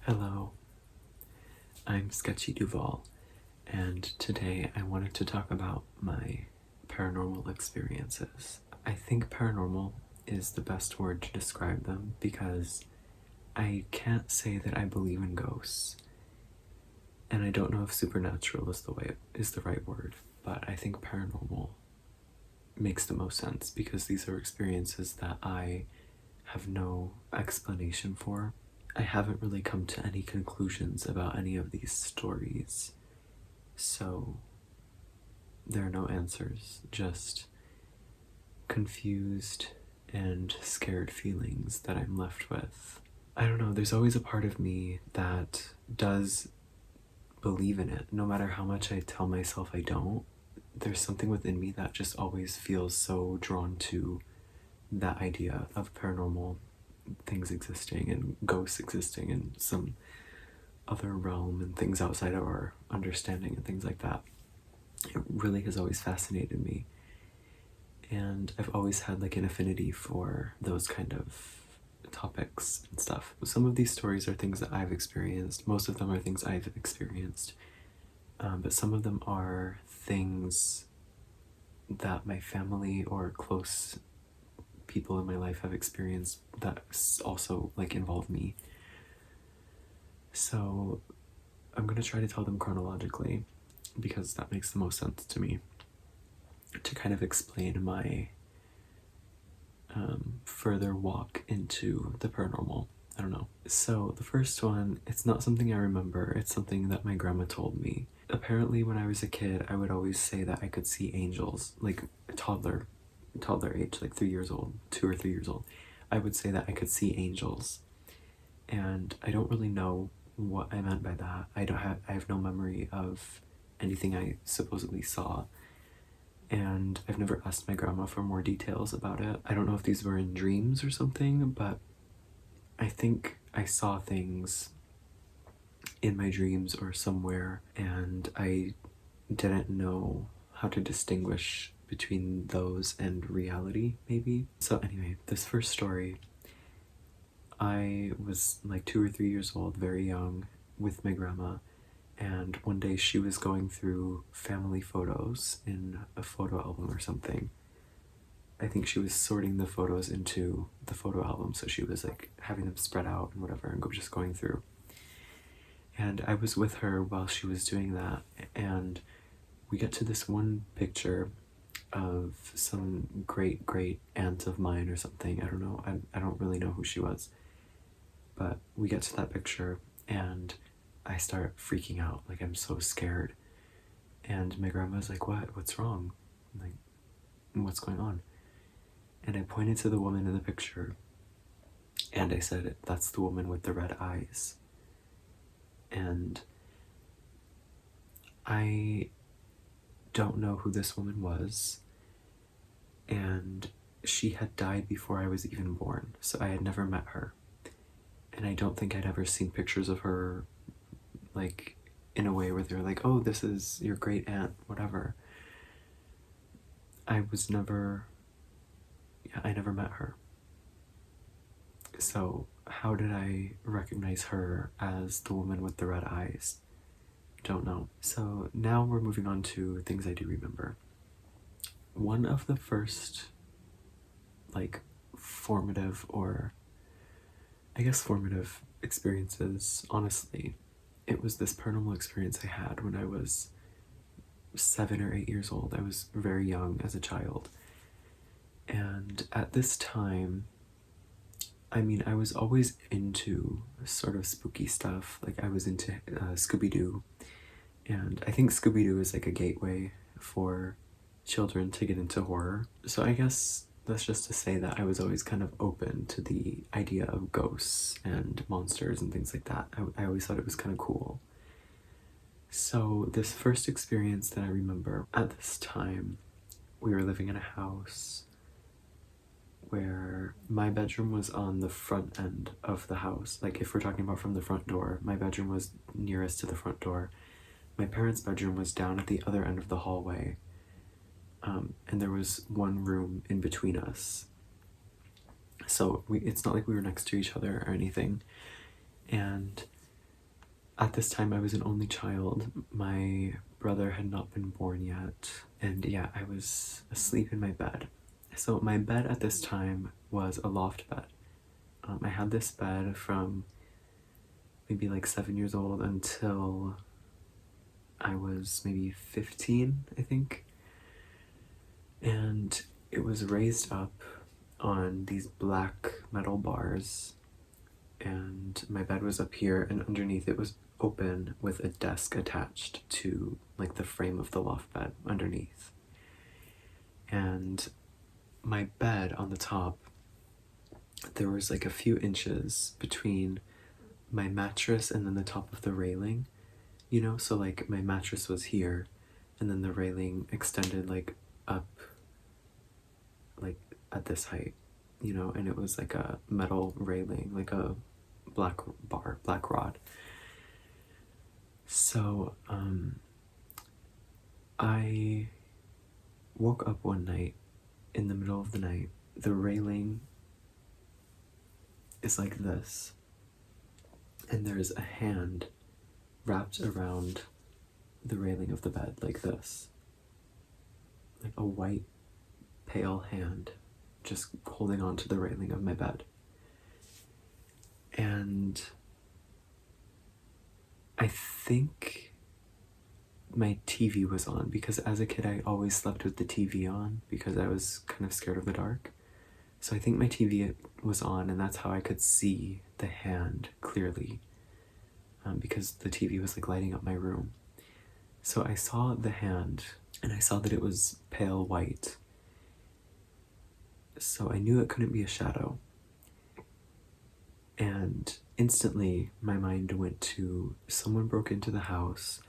Hello, I'm Sketchy Duval, and today I wanted to talk about my paranormal experiences. I think paranormal is the best word to describe them because I can't say that I believe in ghosts, and I don't know if supernatural is the right word, but I think paranormal makes the most sense because these are experiences that I have no explanation for. I haven't really come to any conclusions about any of these stories, so there are no answers, just confused and scared feelings that I'm left with. I don't know, there's always a part of me that does believe in it, no matter how much I tell myself I don't. There's something within me that just always feels so drawn to that idea of paranormal things existing and ghosts existing in some other realm and things outside of our understanding and things like that. It really has always fascinated me, and I've always had like an affinity for those kind of topics and stuff. Some of these stories are things that I've experienced. Most of them are things I've experienced, but some of them are things that my family or close people in my life have experienced that also like involve me. So I'm gonna try to tell them chronologically because that makes the most sense to me, to kind of explain my further walk into the paranormal. I don't know. So the first one, it's not something I remember, it's something that my grandma told me. Apparently when I was a kid, I would always say that I could see angels, like a toddler age, like 3 years old, 2 or 3 years old. I would say that I could see angels, and I don't really know what I meant by that. I have no memory of anything I supposedly saw, and I've never asked my grandma for more details about it. I don't know if these were in dreams or something, but I think I saw things in my dreams or somewhere, and I didn't know how to distinguish between those and reality, maybe. So anyway, this first story, I was like 2 or 3 years old, very young, with my grandma, and one day she was going through family photos in a photo album or something. I think she was sorting the photos into the photo album, so she was like having them spread out and whatever and just going through. And I was with her while she was doing that, and we get to this one picture of some great aunt of mine or something. I don't know. I don't really know who she was. But we get to that picture and I start freaking out. Like, I'm so scared. And my grandma's like, "What? What's wrong?" I'm like, "What's going on?" And I pointed to the woman in the picture and I said, "That's the woman with the red eyes." And I don't know who this woman was, and she had died before I was even born, so I had never met her, and I don't think I'd ever seen pictures of her like in a way where they're like, "Oh, this is your great aunt," whatever. I never met her. So how did I recognize her as the woman with the red eyes? Don't know. So now we're moving on to things I do remember. One of the first like formative, or I guess formative experiences, honestly, it was this paranormal experience I had when I was 7 or 8 years old. I was very young as a child. And at this time, I mean, I was always into sort of spooky stuff. Like, I was into Scooby-Doo. And I think Scooby-Doo is like a gateway for children to get into horror. So I guess that's just to say that I was always kind of open to the idea of ghosts and monsters and things like that. I always thought it was kind of cool. So this first experience that I remember, at this time, we were living in a house where my bedroom was on the front end of the house. Like, if we're talking about from the front door, my bedroom was nearest to the front door. My parents' bedroom was down at the other end of the hallway, and there was one room in between us. So it's not like we were next to each other or anything. And At this time, I was an only child. My brother had not been born yet. And yeah, I was asleep in my bed. So my bed at this time was a loft bed. I had this bed from maybe like 7 years old until I was maybe 15, I think. And it was raised up on these black metal bars, and my bed was up here, and underneath it was open with a desk attached to like the frame of the loft bed underneath. And my bed on the top, there was like a few inches between my mattress and then the top of the railing, you know? So like my mattress was here, and then the railing extended like up, like at this height, you know? And it was like a metal railing, like a black rod. So I woke up one night in the middle of the night. The railing is like this, and there's a hand wrapped around the railing of the bed like this, like a white pale hand just holding on to the railing of my bed. And I think my TV was on, because as a kid I always slept with the TV on because I was kind of scared of the dark. So I think my TV was on, and that's how I could see the hand clearly, because the TV was like lighting up my room. So I saw the hand, and I saw that it was pale white. So I knew it couldn't be a shadow. And instantly my mind went to someone broke into the house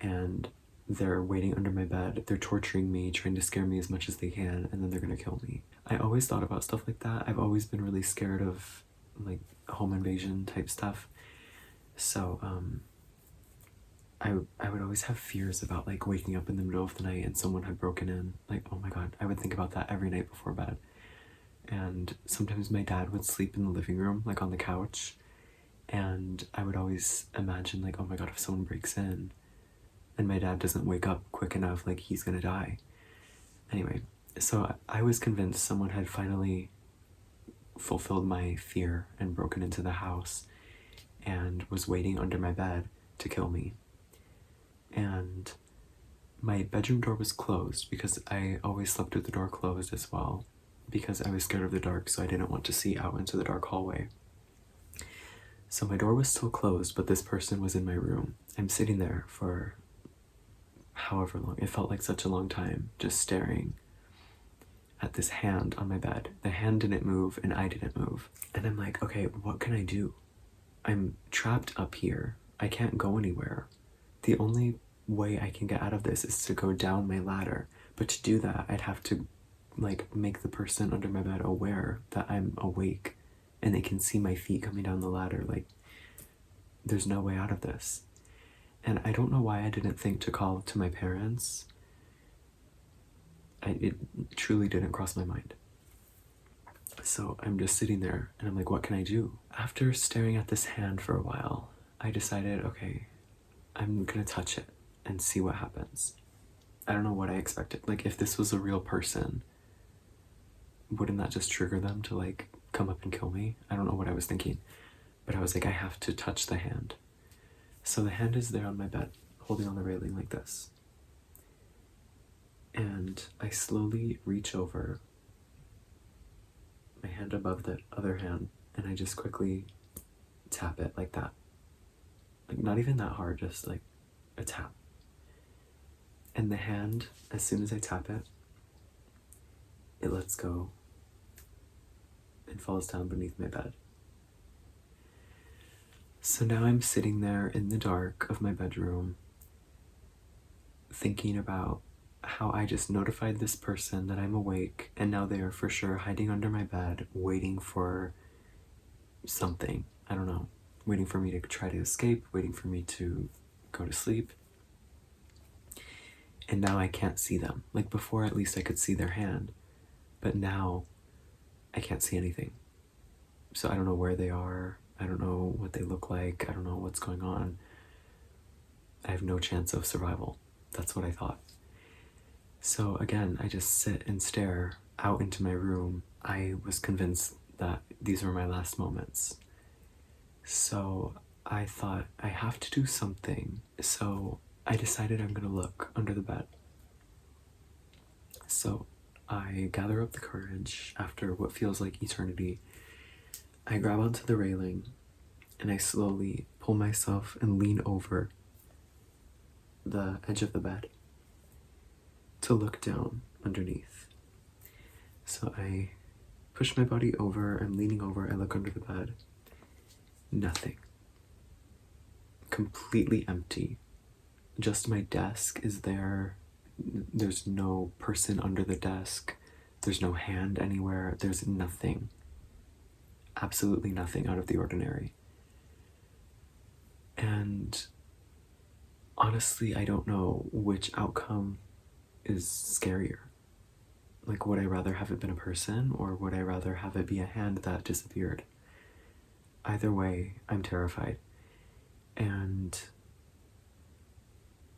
and they're waiting under my bed. They're torturing me, trying to scare me as much as they can, and then they're gonna kill me. I always thought about stuff like that. I've always been really scared of like home invasion type stuff. So I would always have fears about like waking up in the middle of the night and someone had broken in. Like, oh my god, I would think about that every night before bed. And sometimes my dad would sleep in the living room, like on the couch, and I would always imagine like, oh my god, if someone breaks in and my dad doesn't wake up quick enough, like he's gonna die. Anyway, so I was convinced someone had finally fulfilled my fear and broken into the house and was waiting under my bed to kill me. And my bedroom door was closed because I always slept with the door closed as well, because I was scared of the dark, so I didn't want to see out into the dark hallway. So my door was still closed, but this person was in my room. I'm sitting there for however long, it felt like such a long time, just staring at this hand on my bed. The hand didn't move and I didn't move. And I'm like, okay, what can I do? I'm trapped up here. I can't go anywhere. The only way I can get out of this is to go down my ladder. But to do that, I'd have to like make the person under my bed aware that I'm awake and they can see my feet coming down the ladder. Like, there's no way out of this. And I don't know why I didn't think to call to my parents. It truly didn't cross my mind. So I'm just sitting there and I'm like, what can I do? After staring at this hand for a while, I decided, okay, I'm gonna touch it and see what happens. I don't know what I expected. Like, if this was a real person, wouldn't that just trigger them to like come up and kill me? I don't know what I was thinking, but I was like, I have to touch the hand. So the hand is there on my bed, holding on the railing like this. And I slowly reach over, my hand above the other hand, and I just quickly tap it like that. Like, not even that hard, just like a tap. And the hand, as soon as I tap it, it lets go and falls down beneath my bed. So now I'm sitting there in the dark of my bedroom, thinking about how I just notified this person that I'm awake, and now they are for sure hiding under my bed, waiting for something. I don't know. Waiting for me to try to escape, waiting for me to go to sleep. And now I can't see them. Like, before, at least I could see their hand. But now I can't see anything. So I don't know where they are. I don't know what they look like. I don't know what's going on. I have no chance of survival. That's what I thought. So again, I just sit and stare out into my room. I was convinced that these were my last moments. So I thought I have to do something. So I decided I'm gonna look under the bed. So I gather up the courage after what feels like eternity. I grab onto the railing and I slowly pull myself and lean over the edge of the bed to look down underneath. So I push my body over, I'm leaning over, I look under the bed. Nothing. Completely empty. Just my desk is there. There's no person under the desk. There's no hand anywhere. There's nothing. Absolutely nothing out of the ordinary. And honestly, I don't know which outcome is scarier. Like, would I rather have it been a person, or would I rather have it be a hand that disappeared? Either way, I'm terrified. And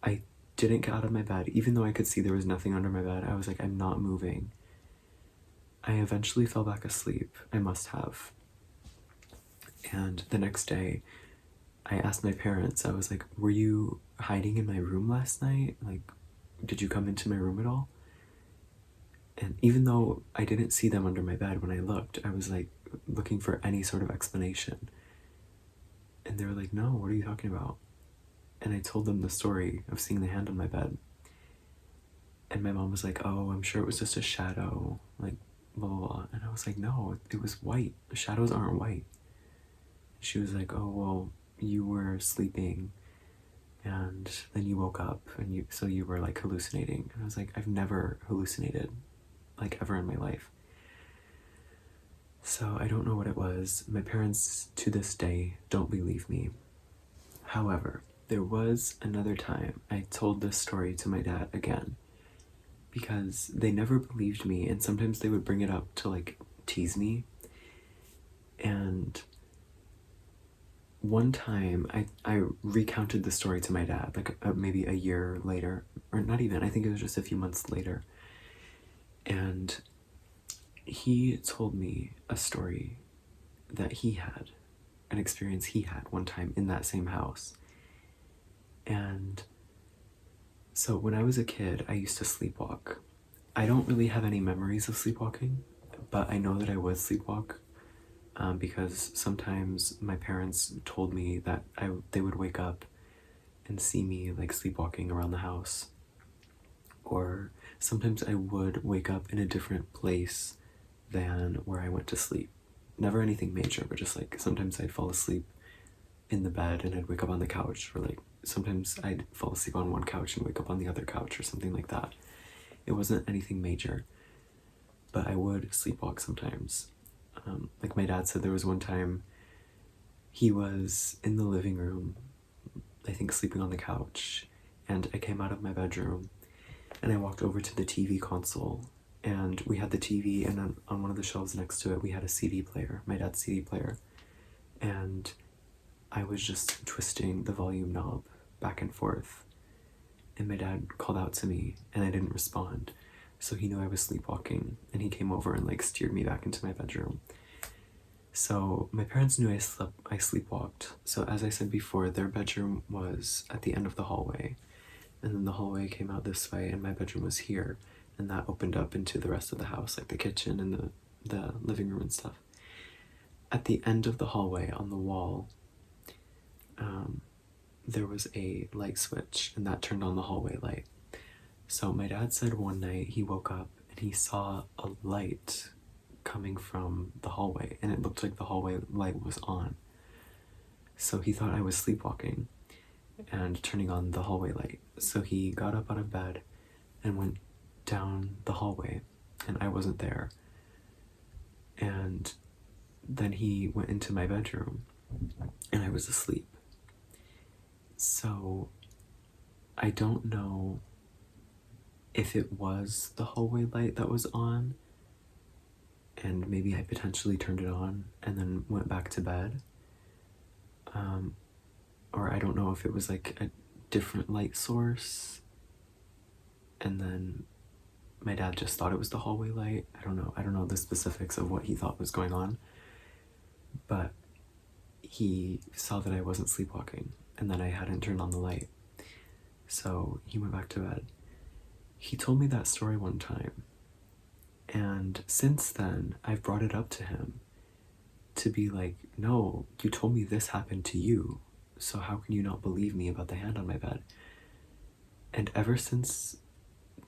I didn't get out of my bed, even though I could see there was nothing under my bed. I was like, I'm not moving. I eventually fell back asleep. I must have. And the next day, I asked my parents, I was like, were you hiding in my room last night? Like, did you come into my room at all? And even though I didn't see them under my bed when I looked, I was like looking for any sort of explanation. And they were like, no, what are you talking about? And I told them the story of seeing the hand on my bed. And my mom was like, oh, I'm sure it was just a shadow, like, blah, blah, blah. And I was like, no, it was white. Shadows aren't white. She was like, oh, well, you were sleeping and then you woke up and so you were like hallucinating. And I was like, I've never hallucinated, like, ever in my life. So I don't know what it was. My parents, to this day, don't believe me. However, there was another time I told this story to my dad again, because they never believed me, and sometimes they would bring it up to like tease me. And one time I recounted the story to my dad, like maybe a year later, or not even, I think it was just a few months later. And he told me a story that he had, an experience he had one time in that same house. And so when I was a kid, I used to sleepwalk. I don't really have any memories of sleepwalking, but I know that I would sleepwalk because sometimes my parents told me that they would wake up and see me like sleepwalking around the house. Or sometimes I would wake up in a different place than where I went to sleep. Never anything major, but just like sometimes I'd fall asleep in the bed and I'd wake up on the couch, or like sometimes I'd fall asleep on one couch and wake up on the other couch or something like that. It wasn't anything major, but I would sleepwalk sometimes. Like my dad said, there was one time he was in the living room, I think sleeping on the couch, and I came out of my bedroom and I walked over to the TV console, and we had the TV, and on one of the shelves next to it we had a CD player, my dad's CD player, and I was just twisting the volume knob back and forth, and my dad called out to me and I didn't respond. So he knew I was sleepwalking, and he came over and like steered me back into my bedroom. So my parents knew I sleepwalked. So as I said before, their bedroom was at the end of the hallway, and then the hallway came out this way, and my bedroom was here, and that opened up into the rest of the house, like the kitchen and the living room and stuff. At the end of the hallway on the wall, there was a light switch, and that turned on the hallway light. So my dad said one night he woke up and he saw a light coming from the hallway, and it looked like the hallway light was on. So he thought I was sleepwalking and turning on the hallway light. So he got up out of bed and went down the hallway, and I wasn't there. And then he went into my bedroom and I was asleep. So I don't know if it was the hallway light that was on, and maybe I potentially turned it on and then went back to bed. Or I don't know if it was like different light source, and then my dad just thought it was the hallway light. I don't know the specifics of what he thought was going on, but he saw that I wasn't sleepwalking and that I hadn't turned on the light. So he went back to bed. He told me that story one time, and since then I've brought it up to him to be like, no, you told me this happened to you, so how can you not believe me about the hand on my bed? And ever since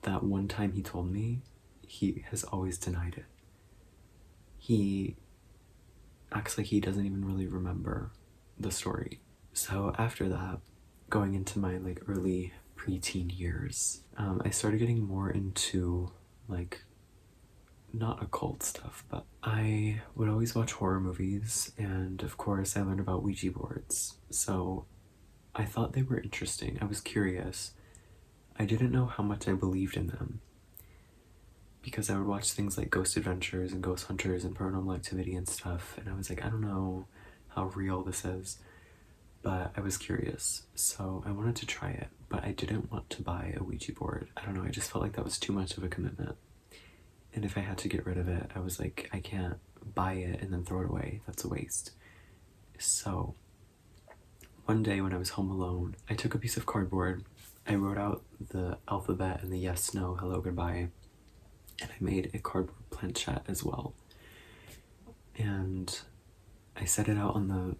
that one time he told me, he has always denied it. He acts like he doesn't even really remember the story. So after that, going into my like early preteen years, I started getting more into like not occult stuff, but I would always watch horror movies, and of course I learned about Ouija boards. So I thought they were interesting. I was curious. I didn't know how much I believed in them, because I would watch things like Ghost Adventures and Ghost Hunters and Paranormal Activity and stuff, and I was like, I don't know how real this is, but I was curious, so I wanted to try it, but I didn't want to buy a Ouija board. I don't know, I just felt like that was too much of a commitment. And if I had to get rid of it, I was like, I can't buy it and then throw it away. That's a waste. So one day when I was home alone, I took a piece of cardboard, I wrote out the alphabet and the yes, no, hello, goodbye, and I made a cardboard planchette as well. And I set it out on the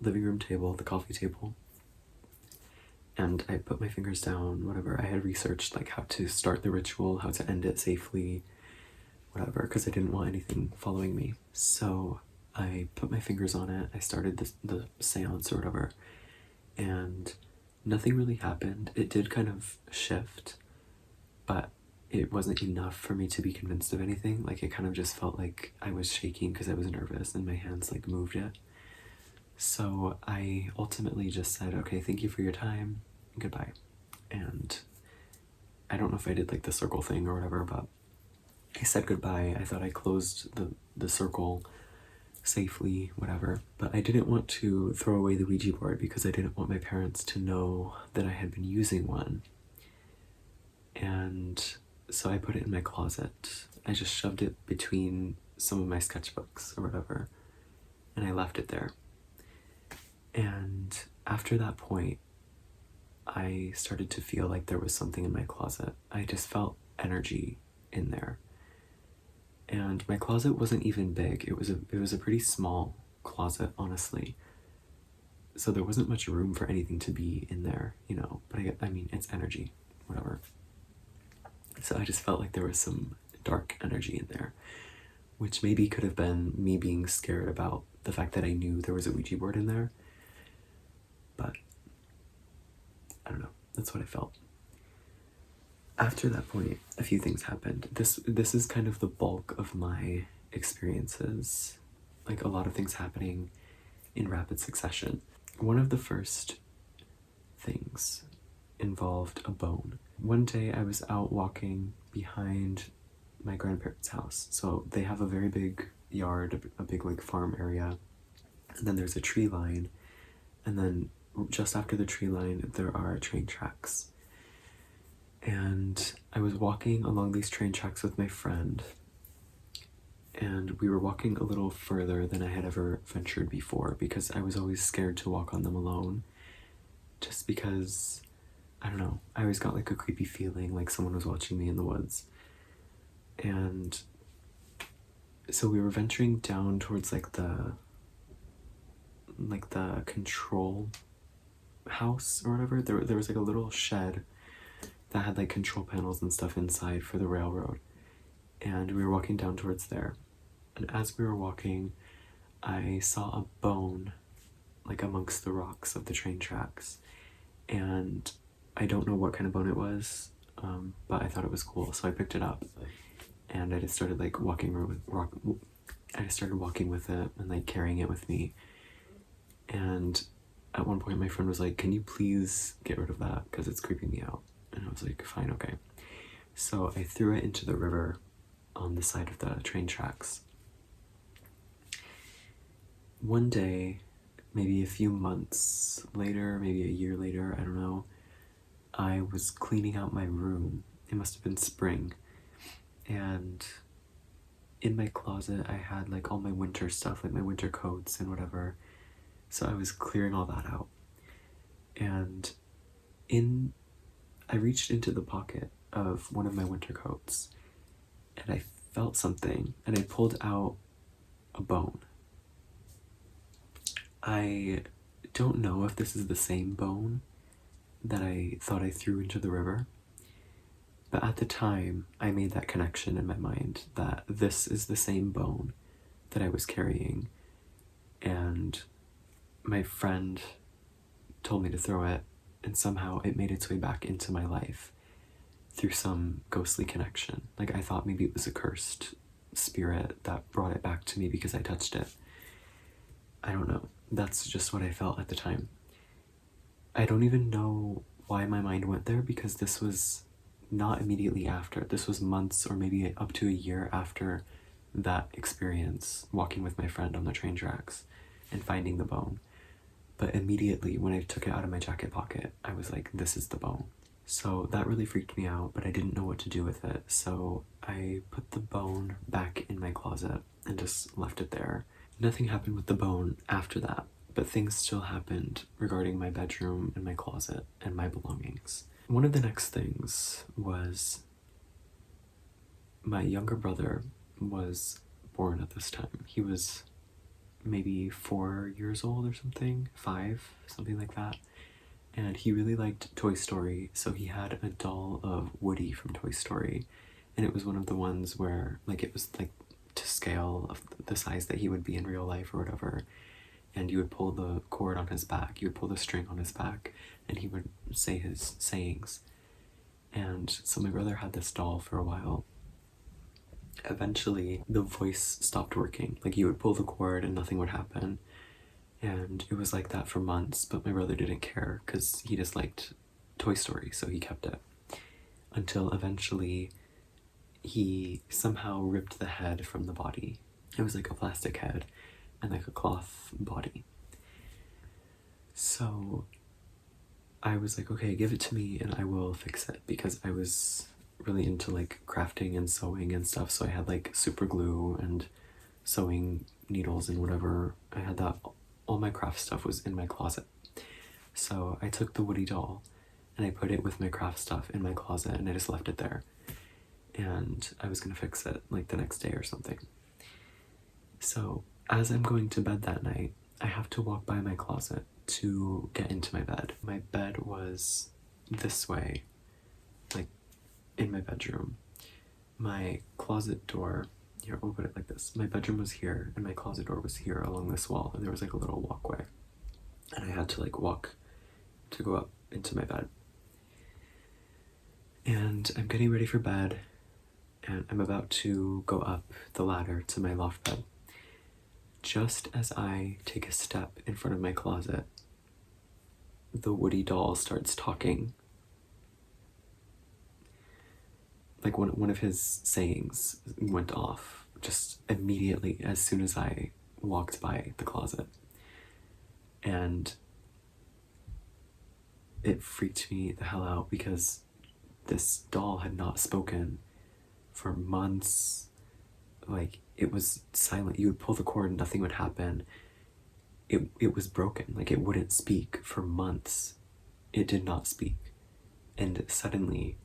living room table, the coffee table, and I put my fingers down, whatever. I had researched like how to start the ritual, how to end it safely, whatever, because I didn't want anything following me. So I put my fingers on it, I started the seance or whatever, and nothing really happened. It did kind of shift, but it wasn't enough for me to be convinced of anything. Like, it kind of just felt like I was shaking because I was nervous and my hands like moved it. So I ultimately just said, okay, thank you for your time, goodbye. And I don't know if I did like the circle thing or whatever, but I said goodbye. I thought I closed the circle safely, whatever. But I didn't want to throw away the Ouija board because I didn't want my parents to know that I had been using one. And so I put it in my closet. I just shoved it between some of my sketchbooks or whatever, and I left it there. And after that point, I started to feel like there was something in my closet. I just felt energy in there. And my closet wasn't even big. It was a pretty small closet, honestly. So there wasn't much room for anything to be in there, you know, but I mean, it's energy, whatever. So I just felt like there was some dark energy in there, which maybe could have been me being scared about the fact that I knew there was a Ouija board in there. But I don't know, that's what I felt. After that point, a few things happened. This is kind of the bulk of my experiences, like a lot of things happening in rapid succession. One of the first things involved a bone. One day I was out walking behind my grandparents' house. So they have a very big yard, a big like farm area, and then there's a tree line, and then just after the tree line there are train tracks. And I was walking along these train tracks with my friend, and we were walking a little further than I had ever ventured before because I was always scared to walk on them alone, just because, I don't know, I always got like a creepy feeling like someone was watching me in the woods. And so we were venturing down towards like the control house or whatever. There was like a little shed that had like control panels and stuff inside for the railroad, and we were walking down towards there. And as we were walking, I saw a bone like amongst the rocks of the train tracks, and I don't know what kind of bone it was, but I thought it was cool, so I picked it up and I just started like I just started walking with it and like carrying it with me. And at one point my friend was like, can you please get rid of that because it's creeping me out? And I was like, fine, okay. So I threw it into the river on the side of the train tracks. One day, maybe a few months later, maybe a year later, I don't know, I was cleaning out my room. It must have been spring. And in my closet, I had like all my winter stuff, like my winter coats and whatever. So I was clearing all that out. And I reached into the pocket of one of my winter coats and I felt something and I pulled out a bone. I don't know if this is the same bone that I thought I threw into the river, but at the time I made that connection in my mind that this is the same bone that I was carrying, and my friend told me to throw it, and somehow it made its way back into my life through some ghostly connection. Like, I thought maybe it was a cursed spirit that brought it back to me because I touched it. I don't know. That's just what I felt at the time. I don't even know why my mind went there, because this was not immediately after. This was months or maybe up to a year after that experience, walking with my friend on the train tracks and finding the bone. But immediately when I took it out of my jacket pocket, I was like, this is the bone. So that really freaked me out, but I didn't know what to do with it. So I put the bone back in my closet and just left it there. Nothing happened with the bone after that, but things still happened regarding my bedroom and my closet and my belongings. One of the next things was my younger brother was born at this time. He was maybe 4 years old or something, 5, something like that. And he really liked Toy Story, so he had a doll of Woody from Toy Story. And it was one of the ones where, like, it was like to scale of the size that he would be in real life or whatever. And you would pull the cord on his back, you would pull the string on his back, and he would say his sayings. And so my brother had this doll for a while. Eventually, the voice stopped working. Like, you would pull the cord and nothing would happen. And it was like that for months, but my brother didn't care because he just liked Toy Story, so he kept it. Until eventually, he somehow ripped the head from the body. It was like a plastic head and like a cloth body. So I was like, okay, give it to me and I will fix it, because I was really into like crafting and sewing and stuff. So I had like super glue and sewing needles and whatever. I had that. All my craft stuff was in my closet. So I took the Woody doll and I put it with my craft stuff in my closet and I just left it there. And I was gonna fix it like the next day or something. So as I'm going to bed that night, I have to walk by my closet to get into my bed. My bed was this way, like in my bedroom. My closet door, here, we'll put it like this. My bedroom was here and my closet door was here along this wall, and there was like a little walkway. And I had to like walk to go up into my bed. And I'm getting ready for bed and I'm about to go up the ladder to my loft bed. Just as I take a step in front of my closet, the Woody doll starts talking. Like one of his sayings went off just immediately as soon as I walked by the closet. And it freaked me the hell out, because this doll had not spoken for months. Like, it was silent. You would pull the cord and nothing would happen. It was broken. Like, it wouldn't speak for months. It did not speak. And suddenly,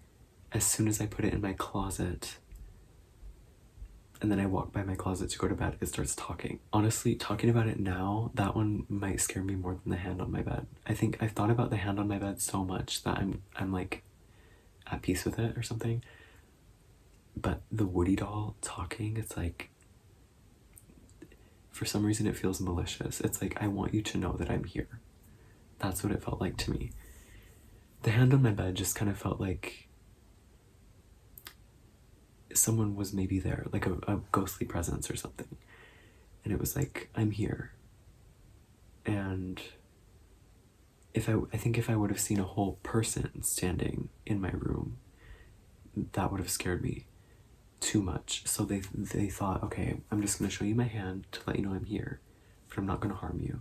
as soon as I put it in my closet, and then I walk by my closet to go to bed, it starts talking. Honestly, talking about it now, that one might scare me more than the hand on my bed. I think I've thought about the hand on my bed so much that I'm like at peace with it or something. But the Woody doll talking, it's like, for some reason it feels malicious. It's like, I want you to know that I'm here. That's what it felt like to me. The hand on my bed just kind of felt like someone was maybe there, like a ghostly presence or something. And it was like, I'm here. And I think if I would have seen a whole person standing in my room, that would have scared me too much. So they thought, okay, I'm just gonna show you my hand to let you know I'm here, but I'm not gonna harm you.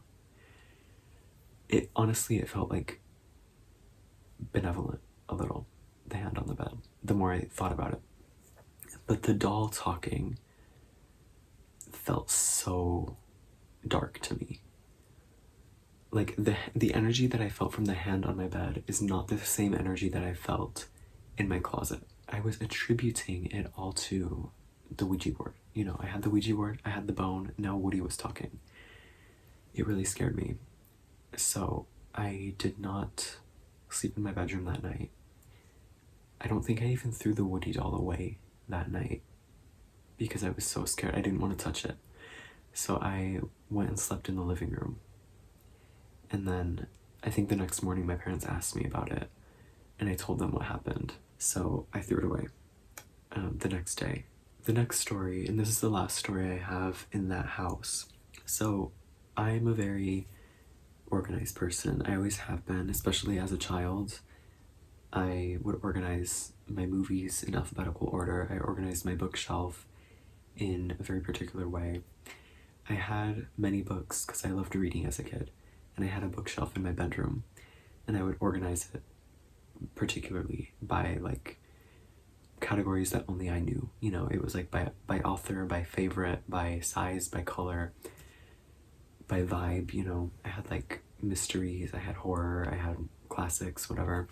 It honestly, it felt like benevolent. a little, the hand on the bed, the more I thought about it. But the doll talking felt so dark to me. Like the energy that I felt from the hand on my bed is not the same energy that I felt in my closet. I was attributing it all to the Ouija board. You know, I had the Ouija board, I had the bone, now Woody was talking. It really scared me. So I did not sleep in my bedroom that night. I don't think I even threw the Woody doll away that night because I was so scared. I didn't want to touch it. So I went and slept in the living room. And then I think the next morning my parents asked me about it and I told them what happened. So I threw it away the next day. The next story, and this is the last story I have in that house. So I'm a very organized person. I always have been, especially as a child. I would organize my movies in alphabetical order. I organized my bookshelf in a very particular way. I had many books because I loved reading as a kid, and I had a bookshelf in my bedroom, and I would organize it particularly by like categories that only I knew. You know, it was like by author, by favorite, by size, by color, by vibe. You know, I had like mysteries, I had horror, I had classics, whatever.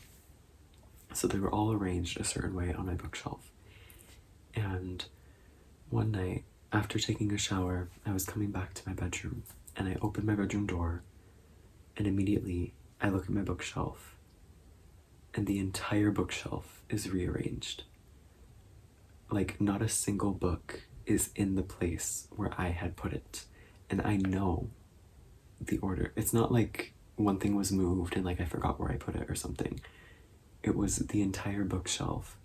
So they were all arranged a certain way on my bookshelf. And one night, after taking a shower, I was coming back to my bedroom and I opened my bedroom door and immediately I look at my bookshelf and the entire bookshelf is rearranged. Like not a single book is in the place where I had put it. And I know the order. It's not like one thing was moved and like I forgot where I put it or something. It was the entire bookshelf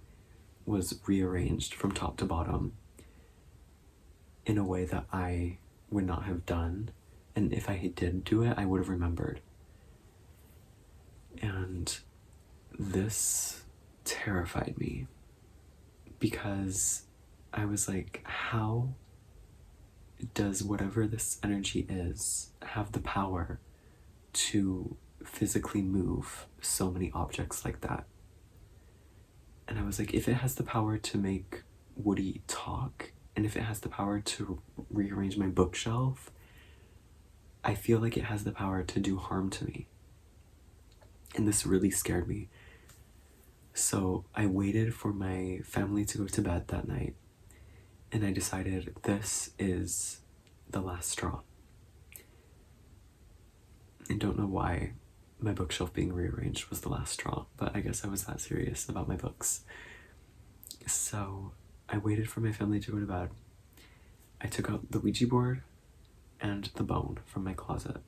was rearranged from top to bottom in a way that I would not have done. And if I did do it, I would have remembered. And this terrified me because I was like, how does whatever this energy is have the power to physically move so many objects like that? And I was like, if it has the power to make Woody talk, and if it has the power to rearrange my bookshelf, I feel like it has the power to do harm to me. And this really scared me. So I waited for my family to go to bed that night, and I decided this is the last straw. I don't know why my bookshelf being rearranged was the last straw, but I guess I was that serious about my books. So I waited for my family to go to bed. I took out the Ouija board and the bone from my closet,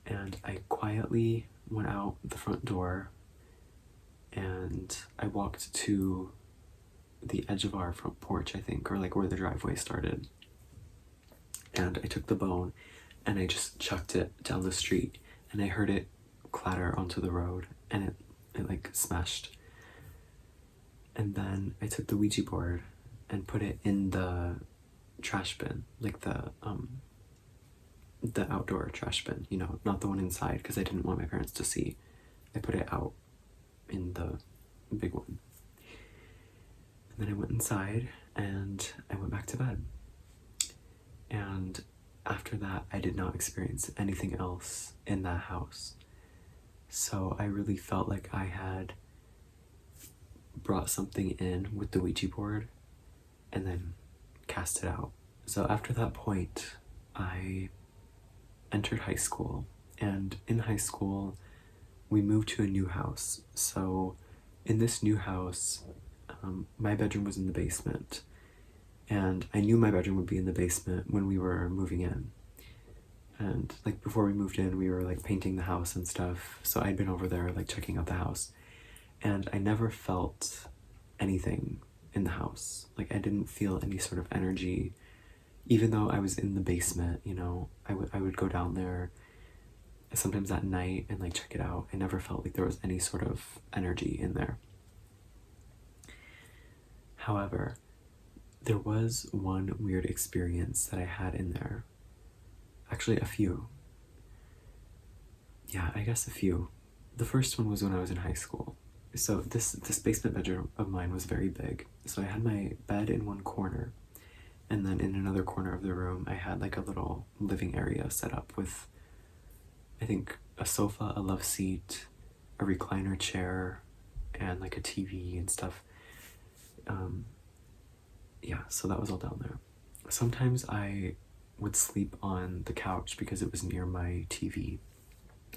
and I quietly went out the front door and I walked to the edge of our front porch, I think, or like where the driveway started. And I took the bone and I just chucked it down the street, and I heard it clatter onto the road, and it like smashed. And then I took the Ouija board and put it in the trash bin, like the outdoor trash bin, you know, not the one inside because I didn't want my parents to see. I put it out in the big one. And then I went inside and I went back to bed. And after that, I did not experience anything else in that house. So I really felt like I had brought something in with the Ouija board and then cast it out. So after that point, I entered high school. And in high school, we moved to a new house. So in this new house, my bedroom was in the basement. And I knew my bedroom would be in the basement when we were moving in. And like before we moved in, we were like painting the house and stuff. So I'd been over there like checking out the house. And I never felt anything in the house. Like I didn't feel any sort of energy. Even though I was in the basement, you know, I would go down there sometimes at night and like check it out. I never felt like there was any sort of energy in there. However, there was one weird experience that I had in there. Actually, a few. Yeah, I guess a few. The first one was when I was in high school. So this basement bedroom of mine was very big. So I had my bed in one corner, and then in another corner of the room I had like a little living area set up with, I think, a sofa, a love seat, a recliner chair, and like a TV and stuff. Yeah, so that was all down there. Sometimes I would sleep on the couch because it was near my TV,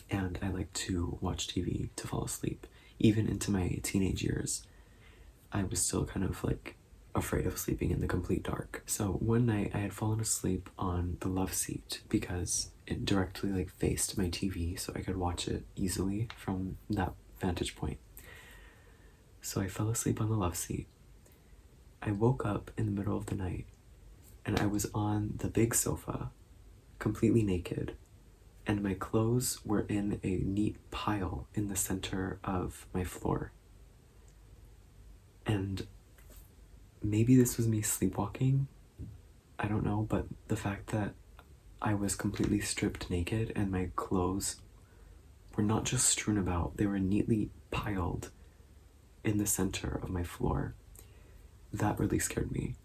and I like to watch TV to fall asleep. Even into my teenage years, I was still kind of like afraid of sleeping in the complete dark. So one night I had fallen asleep on the love seat because it directly like faced my TV, so I could watch it easily from that vantage point. So I fell asleep on the love seat. I woke up in the middle of the night and I was on the big sofa, completely naked, and my clothes were in a neat pile in the center of my floor. And maybe this was me sleepwalking, I don't know, but the fact that I was completely stripped naked and my clothes were not just strewn about, they were neatly piled in the center of my floor, that really scared me.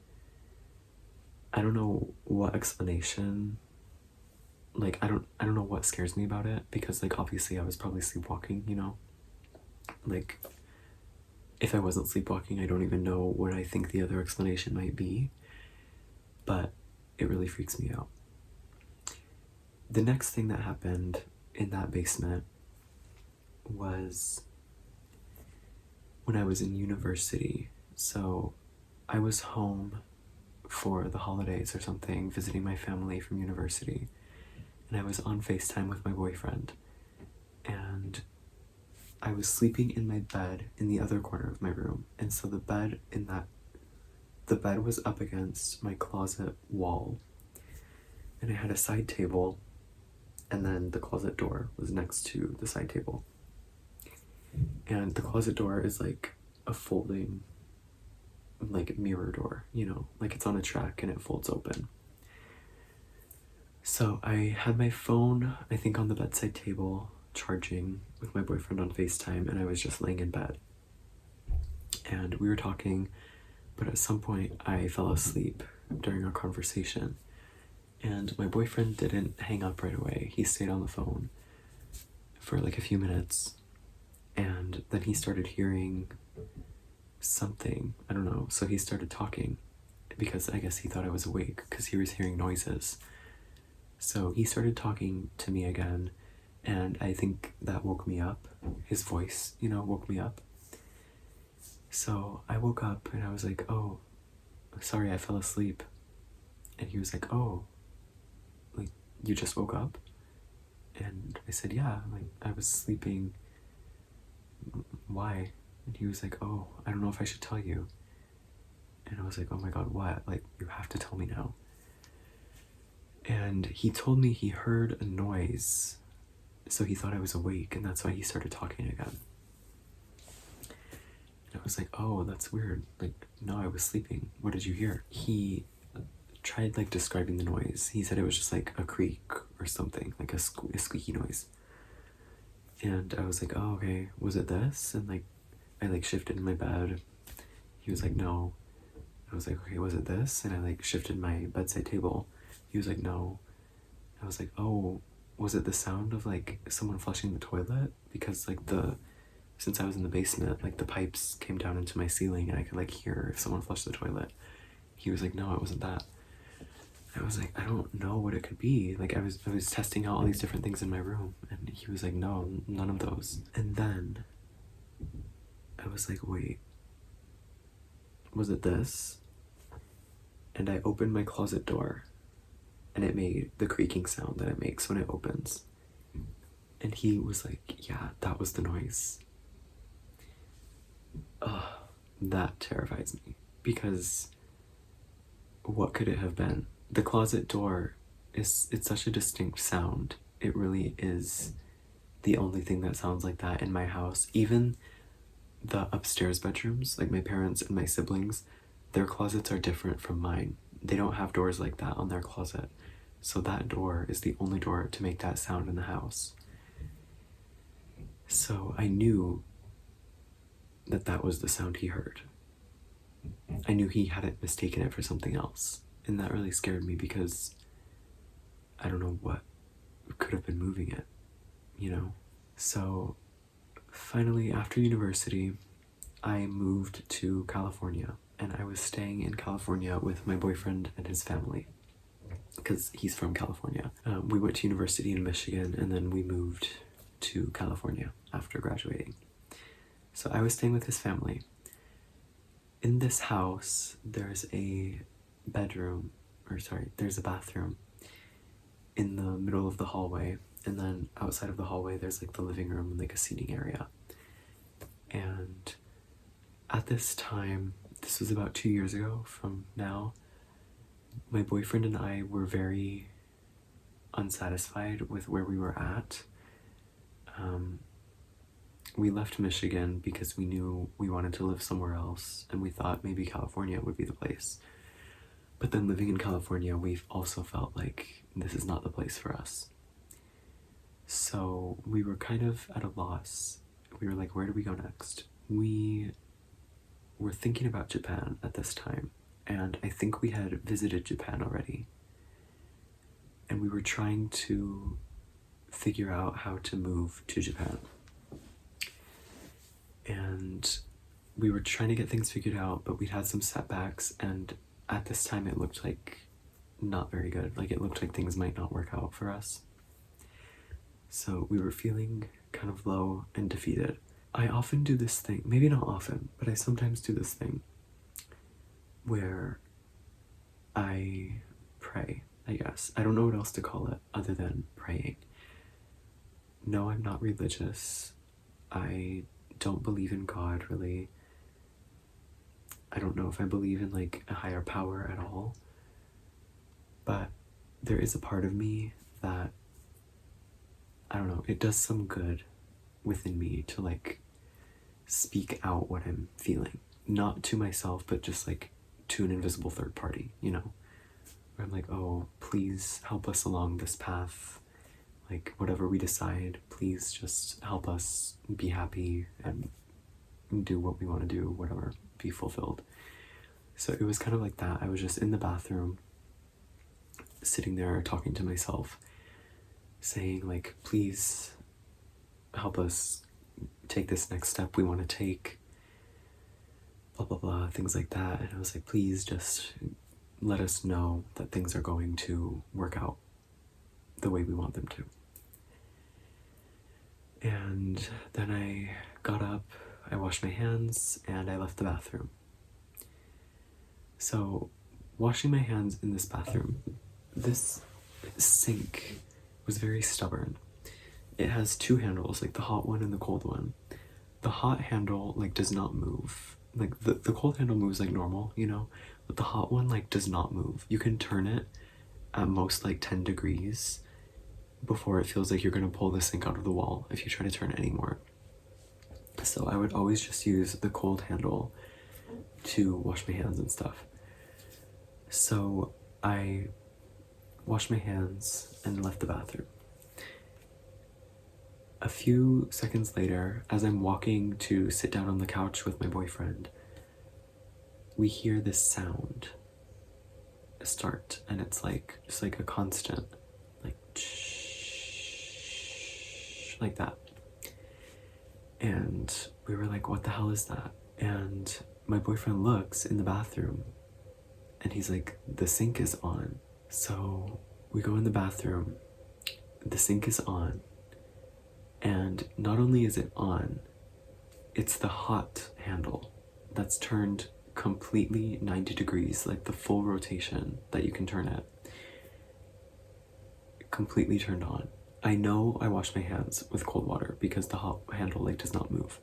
I don't know what explanation, like I don't know what scares me about it, because like obviously I was probably sleepwalking, you know? Like if I wasn't sleepwalking, I don't even know what I think the other explanation might be, but it really freaks me out. The next thing that happened in that basement was when I was in university. So I was home for the holidays or something, visiting my family from university, and I was on FaceTime with my boyfriend, and I was sleeping in my bed in the other corner of my room, and so the bed was up against my closet wall, and I had a side table, and then the closet door was next to the side table. And the closet door is like a folding, like mirror door, you know, like it's on a track and it folds open. So I had my phone, I think, on the bedside table, charging with my boyfriend on FaceTime, and I was just laying in bed. And we were talking, but at some point I fell asleep during our conversation. And my boyfriend didn't hang up right away. He stayed on the phone for like a few minutes, and then he started hearing something, I don't know, so he started talking, because I guess he thought I was awake because he was hearing noises. So he started talking to me again, and I think that woke me up. His voice, you know, woke me up. So I woke up and I was like, oh, sorry, I fell asleep. And he was like, oh, like, you just woke up? And I said, yeah, like, I was sleeping. Why? And he was like, oh, I don't know if I should tell you. And I was like, oh my god, what? Like, you have to tell me now. And he told me he heard a noise, so he thought I was awake, and that's why he started talking again. And I was like, oh, that's weird. Like, no, I was sleeping. What did you hear? He tried like describing the noise. He said it was just like a creak or something, like a squeaky noise. And I was like, oh, okay, was it this? And like, I like shifted in my bed. He was like, no. I was like, okay, was it this? And I like shifted my bedside table. He was like, no. I was like, oh, was it the sound of like someone flushing the toilet? Because like since I was in the basement, like the pipes came down into my ceiling and I could like hear if someone flushed the toilet. He was like, no, it wasn't that. I was like, I don't know what it could be. Like I was testing out all these different things in my room, and he was like, no, none of those. And then I was like, wait, was it this? And I opened my closet door, and it made the creaking sound that it makes when it opens. And he was like, yeah, that was the noise. Ugh, that terrifies me, because what could it have been? The closet door it's such a distinct sound. It really is the only thing that sounds like that in my house. Even the upstairs bedrooms, like my parents and my siblings, their closets are different from mine. They don't have doors like that on their closet. So that door is the only door to make that sound in the house. So I knew that that was the sound he heard. I knew he hadn't mistaken it for something else. And that really scared me because I don't know what could have been moving it, you know? So finally, after university, I moved to California, and I was staying in California with my boyfriend and his family because he's from California. We went to university in Michigan, and then we moved to California after graduating. So I was staying with his family. In this house, there's a there's a bathroom in the middle of the hallway, and then outside of the hallway there's like the living room and like a seating area. And at this time, this was about 2 years ago from now, my boyfriend and I were very unsatisfied with where we were at. We left Michigan because we knew we wanted to live somewhere else, and we thought maybe California would be the place. But then living in California, we've also felt like this is not the place for us. So we were kind of at a loss. We were like, where do we go next? We were thinking about Japan at this time, and I think we had visited Japan already. And we were trying to figure out how to move to Japan. And we were trying to get things figured out, but we'd had some setbacks, and at this time it looked like not very good. Like it looked like things might not work out for us. So we were feeling kind of low and defeated. I often do this thing, maybe not often, but I sometimes do this thing where I pray, I guess. I don't know what else to call it other than praying. No, I'm not religious. I don't believe in God, really. I don't know if I believe in like a higher power at all, but there is a part of me that, I don't know, it does some good within me to like speak out what I'm feeling, not to myself, but just like to an invisible third party, you know, where I'm like, oh, please help us along this path. Like whatever we decide, please just help us be happy and do what we want to do, whatever, be fulfilled. So it was kind of like that. I was just in the bathroom, sitting there talking to myself, saying like, please help us take this next step we want to take, blah, blah, blah, things like that. And I was like, please just let us know that things are going to work out the way we want them to. And then I got up, I washed my hands, and I left the bathroom. So, washing my hands in this bathroom, this sink was very stubborn. It has two handles, like the hot one and the cold one. The hot handle like does not move. Like the cold handle moves like normal, you know, but the hot one like does not move. You can turn it at most like 10 degrees before it feels like you're gonna pull the sink out of the wall if you try to turn it anymore. So I would always just use the cold handle to wash my hands and stuff. So I washed my hands and left the bathroom. A few seconds later, as I'm walking to sit down on the couch with my boyfriend, we hear this sound start, and it's like just like a constant, like like that. And we were like, what the hell is that? And my boyfriend looks in the bathroom and he's like, the sink is on. So we go in the bathroom, the sink is on, and not only is it on, it's the hot handle that's turned completely 90 degrees, like the full rotation that you can turn it, completely turned on. I know I washed my hands with cold water because the hot handle like does not move.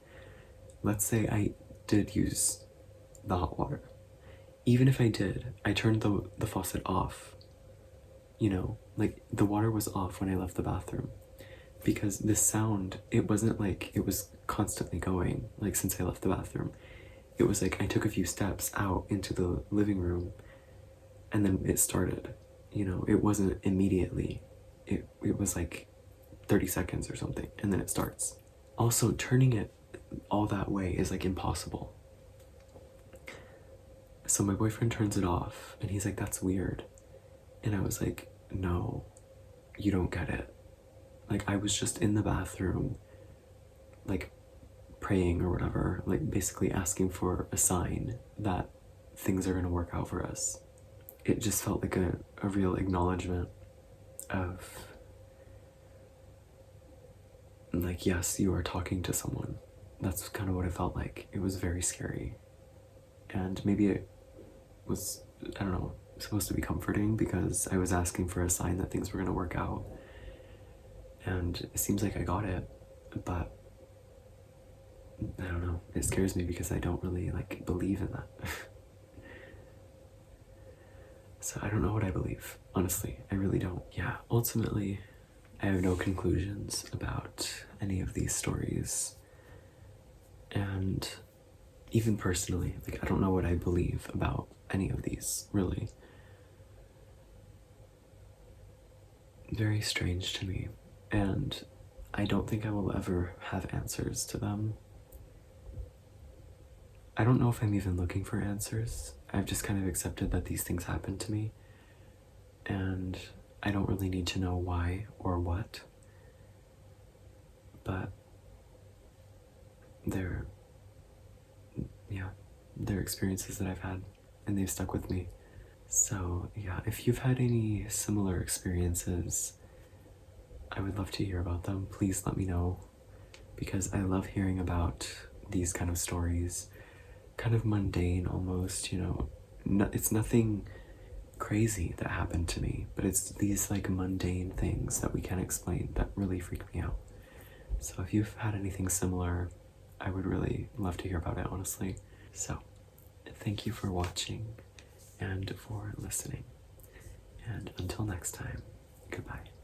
Let's say I did use the hot water. Even if I did, I turned the faucet off. You know, like the water was off when I left the bathroom. Because this sound, it wasn't like it was constantly going, like since I left the bathroom. It was like I took a few steps out into the living room and then it started. You know, it wasn't immediately. It was like 30 seconds or something, and then it starts. Also, turning it all that way is like impossible. So my boyfriend turns it off and he's like, that's weird. And I was like, no, you don't get it. Like, I was just in the bathroom, like, praying or whatever, like, basically asking for a sign that things are gonna work out for us. It just felt like a real acknowledgement of, like, yes, you are talking to someone. That's kind of what it felt like. It was very scary. And maybe it was, I don't know, supposed to be comforting because I was asking for a sign that things were gonna work out. And it seems like I got it, but I don't know. It scares me because I don't really like believe in that. So I don't know what I believe. Honestly, I really don't. Yeah, ultimately, I have no conclusions about any of these stories. And even personally, like, I don't know what I believe about any of these, really. Very strange to me. And I don't think I will ever have answers to them. I don't know if I'm even looking for answers. I've just kind of accepted that these things happen to me. And I don't really need to know why or what. But they're experiences that I've had and they've stuck with me. So yeah, if you've had any similar experiences, I would love to hear about them. Please let me know, because I love hearing about these kind of stories. Kind of mundane almost, you know. It's nothing crazy that happened to me, but it's these like mundane things that we can't explain that really freak me out. So if you've had anything similar, I would really love to hear about it, honestly. So thank you for watching and for listening. And until next time, goodbye.